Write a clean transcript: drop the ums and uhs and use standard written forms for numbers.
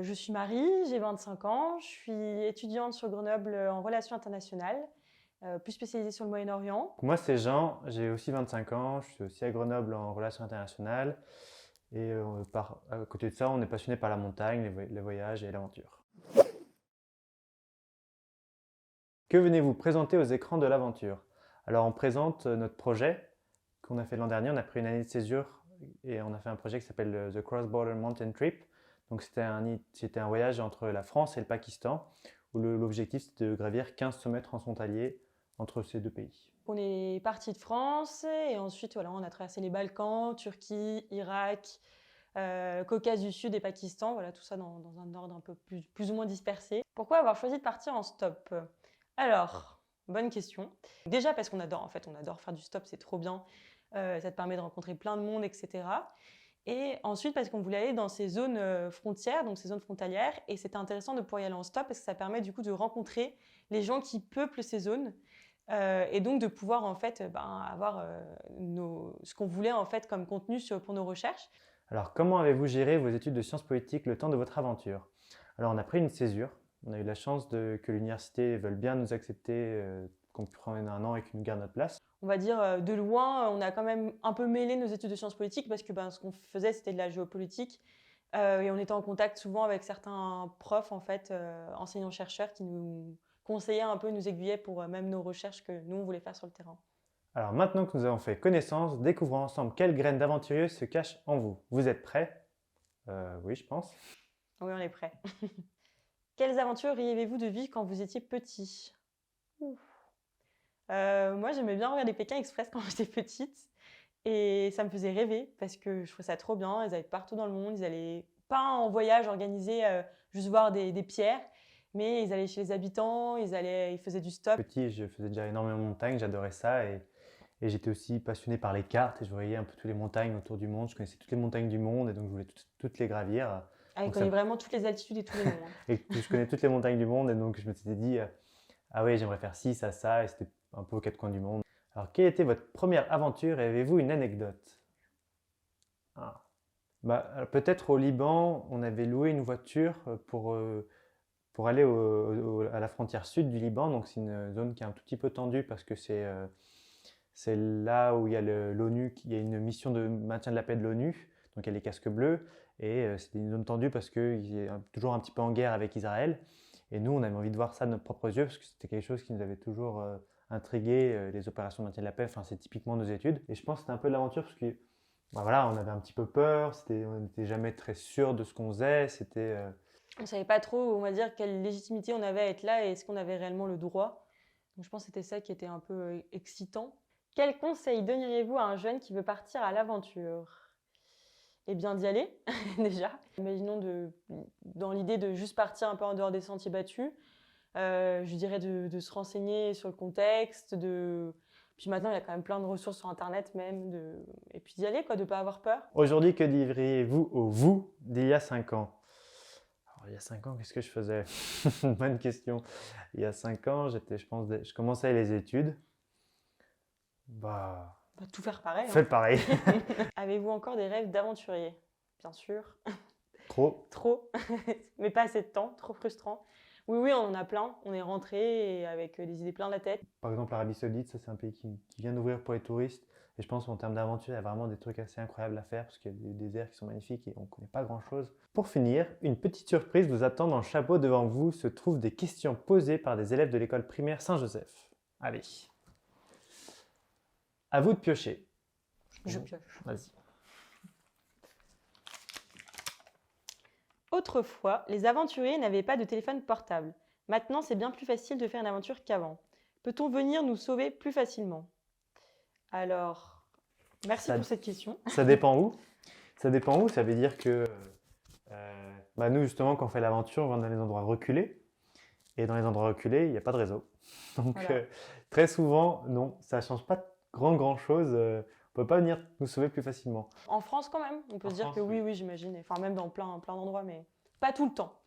Je suis Marie, j'ai 25 ans, je suis étudiante sur Grenoble en relations internationales, plus spécialisée sur le Moyen-Orient. Moi, c'est Jean, j'ai aussi 25 ans, je suis aussi à Grenoble en relations internationales. Et à côté de ça, on est passionné par la montagne, les voyages et l'aventure. Que venez-vous présenter aux écrans de l'aventure? Alors, on présente notre projet qu'on a fait l'an dernier. On a pris une année de césure et on a fait un projet qui s'appelle The Cross Border Mountain Trip. Donc, c'était un voyage entre la France et le Pakistan où l'objectif c'était de gravir 15 sommets transfrontaliers entre ces deux pays. On est parti de France et ensuite voilà, on a traversé les Balkans, Turquie, Irak, Caucase du Sud et Pakistan, voilà, tout ça dans un ordre un peu plus ou moins dispersé. Pourquoi avoir choisi de partir en stop? Alors, bonne question. Déjà parce qu'on adore, en fait, on adore faire du stop, c'est trop bien. Ça te permet de rencontrer plein de monde, etc. Et ensuite parce qu'on voulait aller dans ces zones frontières, donc ces zones frontalières, et c'était intéressant de pouvoir y aller en stop parce que ça permet du coup de rencontrer les gens qui peuplent ces zones. Et donc de pouvoir en fait avoir ce qu'on voulait en fait comme contenu pour nos recherches. Alors, comment avez-vous géré vos études de sciences politiques le temps de votre aventure? Alors, on a pris une césure. On a eu la chance que l'université veuille bien nous accepter, qu'on prenne un an et qu'ils nous gardent notre place. On va dire de loin, on a quand même un peu mêlé nos études de sciences politiques parce que ce qu'on faisait c'était de la géopolitique et on était en contact souvent avec certains profs en fait, enseignants-chercheurs qui nous conseillaient un peu, nous aiguillaient pour même nos recherches que nous on voulait faire sur le terrain. Alors, maintenant que nous avons fait connaissance, découvrons ensemble quelles graines d'aventurieux se cachent en vous. Vous êtes prêts? Oui, je pense. Oui, on est prêts. Quelles aventures rêvez-vous de vivre quand vous étiez petit? Ouf. Moi, j'aimais bien regarder Pékin Express quand j'étais petite et ça me faisait rêver parce que je trouvais ça trop bien. Ils allaient partout dans le monde, ils allaient pas en voyage organisé, juste voir des pierres, mais ils allaient chez les habitants, ils faisaient du stop. Petit, je faisais déjà énormément de montagnes, j'adorais ça et j'étais aussi passionné par les cartes et je voyais un peu toutes les montagnes autour du monde. Je connaissais toutes les montagnes du monde et donc je voulais toutes les gravir. Ah, ils Donc connaissent vraiment toutes les altitudes et tous les noms. Hein. Et je connais toutes les montagnes du monde et donc je me suis dit ah oui, j'aimerais faire ci, ça et c'était un peu aux quatre coins du monde. Alors, quelle était votre première aventure et avez-vous une anecdote? Peut-être au Liban, on avait loué une voiture pour aller à la frontière sud du Liban. Donc c'est une zone qui est un tout petit peu tendue parce que c'est là où il y a l'ONU, il y a une mission de maintien de la paix de l'ONU. Donc il y a les casques bleus et c'est une zone tendue parce qu'il est toujours un petit peu en guerre avec Israël. Et nous, on avait envie de voir ça de nos propres yeux parce que c'était quelque chose qui nous avait toujours intrigué, les opérations de maintien de la paix. Enfin, c'est typiquement nos études. Et je pense que c'était un peu de l'aventure parce que voilà, on avait un petit peu peur, on n'était jamais très sûr de ce qu'on faisait. On savait pas trop, on va dire, quelle légitimité on avait à être là et est-ce qu'on avait réellement le droit. Donc je pense que c'était ça qui était un peu excitant. Quel conseil donneriez-vous à un jeune qui veut partir à l'aventure? Eh bien d'y aller, déjà. Imaginons dans l'idée de juste partir un peu en dehors des sentiers battus. Je dirais de se renseigner sur le contexte, puis maintenant il y a quand même plein de ressources sur internet même, et puis d'y aller, quoi, de pas avoir peur. Aujourd'hui, que diriez-vous au vous d'il y a 5 ans? Alors, il y a 5 ans, qu'est-ce que je faisais? Bonne question. Il y a 5 ans, je commençais les études. Tout faire pareil. Faites pareil. Avez-vous encore des rêves d'aventurier? Bien sûr. Trop. Trop, mais pas assez de temps, trop frustrant. Oui, oui, on en a plein. On est rentré avec des idées plein la tête. Par exemple, l'Arabie Saoudite, ça c'est un pays qui vient d'ouvrir pour les touristes. Et je pense qu'en termes d'aventure, il y a vraiment des trucs assez incroyables à faire parce qu'il y a des déserts qui sont magnifiques et on ne connaît pas grand-chose. Pour finir, une petite surprise vous attend dans le chapeau. Devant vous se trouvent des questions posées par des élèves de l'école primaire Saint-Joseph. Allez. À vous de piocher. Je pioche. Vas-y. Autrefois, les aventuriers n'avaient pas de téléphone portable. Maintenant, c'est bien plus facile de faire une aventure qu'avant. Peut-on venir nous sauver plus facilement? Alors, merci pour cette question. Ça dépend où. Ça dépend où. Ça veut dire que nous, justement, quand on fait l'aventure, on va dans les endroits reculés. Et dans les endroits reculés, il n'y a pas de réseau. Donc, Voilà. très souvent, non, ça ne change pas grand-chose. On ne peut pas venir nous sauver plus facilement. En France, quand même, on peut se dire que oui, j'imagine. Enfin, même dans plein d'endroits, mais pas tout le temps.